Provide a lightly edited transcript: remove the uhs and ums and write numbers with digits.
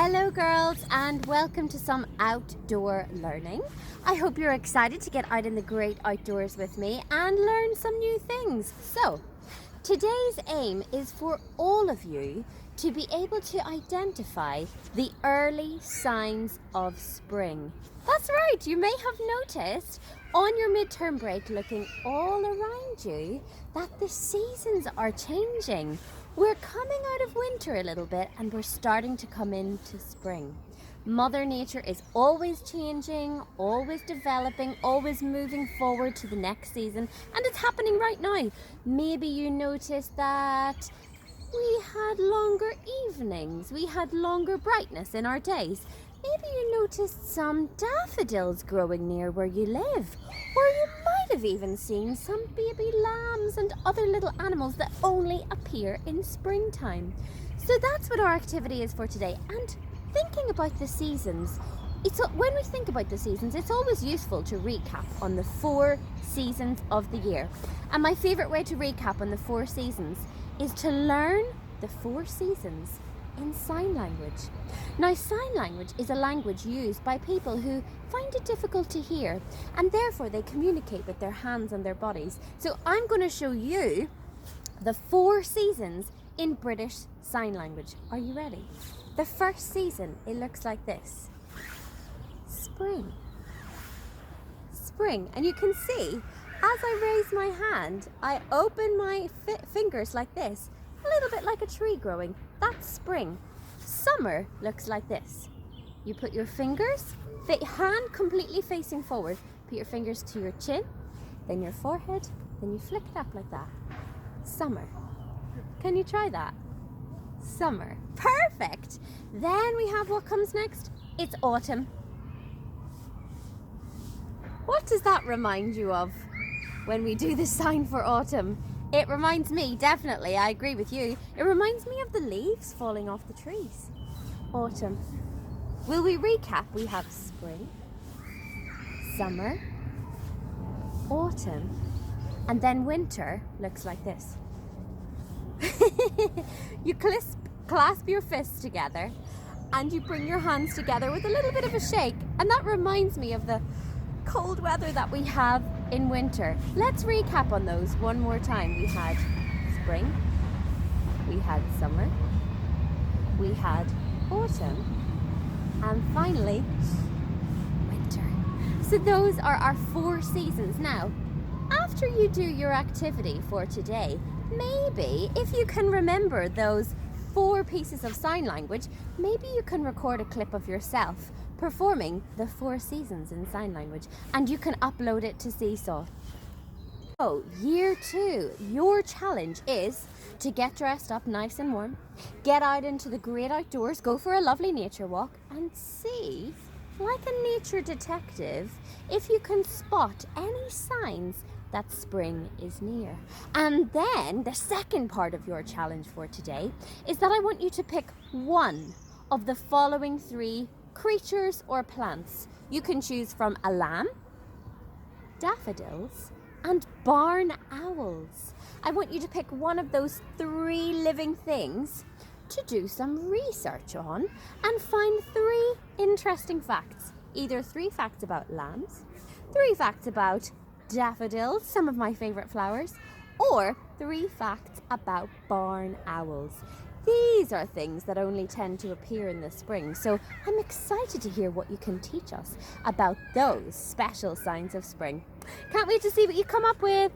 Hello girls, and welcome to some outdoor learning. I hope you're excited to get out in the great outdoors with me and learn some new things. So, today's aim is for all of you to be able to identify the early signs of spring. That's right, you may have noticed on your midterm break, looking all around you, that the seasons are changing. We're coming out of winter a little bit and we're starting to come into spring. Mother Nature is always changing, always developing, always moving forward to the next season, and it's happening right now. Maybe you noticed that we had longer evenings, we had longer brightness in our days. Maybe you noticed some daffodils growing near where you live, or you might have even seen some baby lambs and other little animals that only appear in springtime. So that's what our activity is for today. And thinking about the seasons, when we think about the seasons, it's always useful to recap on the 4 seasons of the year. And my favourite way to recap on the 4 seasons is to learn the 4 seasons in sign language. Now, sign language is a language used by people who find it difficult to hear, and therefore they communicate with their hands and their bodies. So I'm going to show you the 4 seasons in British Sign Language. Are you ready? The first season, it looks like this. Spring. Spring. And you can see, as I raise my hand, I open my fingers like this, a little bit like a tree growing. That's spring. Summer looks like this. You put your fingers, hand completely facing forward, put your fingers to your chin, then your forehead, then you flick it up like that. Summer. Can you try that? Summer. Perfect. Then we have what comes next. It's autumn. What does that remind you of when we do the sign for autumn? It reminds me, definitely, I agree with you, it reminds me of the leaves falling off the trees. Autumn. Will we recap? We have spring, summer, autumn, and then winter looks like this. You clasp your fists together and you bring your hands together with a little bit of a shake, and that reminds me of the cold weather that we have in winter. Let's recap on those one more time. We had spring, we had summer, we had autumn, and finally winter. So those are our 4 seasons. Now, after you do your activity for today, maybe if you can remember those 4 pieces of sign language, maybe you can record a clip of yourself performing the 4 seasons in sign language, and you can upload it to Seesaw. So, year 2, your challenge is to get dressed up nice and warm, get out into the great outdoors, go for a lovely nature walk, and see, like a nature detective, if you can spot any signs that spring is near. And then the second part of your challenge for today is that I want you to pick one of the following 3 creatures or plants. You can choose from a lamb, daffodils, and barn owls. I want you to pick one of those 3 living things to do some research on and find 3 interesting facts. Either 3 facts about lambs, 3 facts about daffodils, some of my favorite flowers, or 3 facts about barn owls. These are things that only tend to appear in the spring, so I'm excited to hear what you can teach us about those special signs of spring. Can't wait to see what you come up with.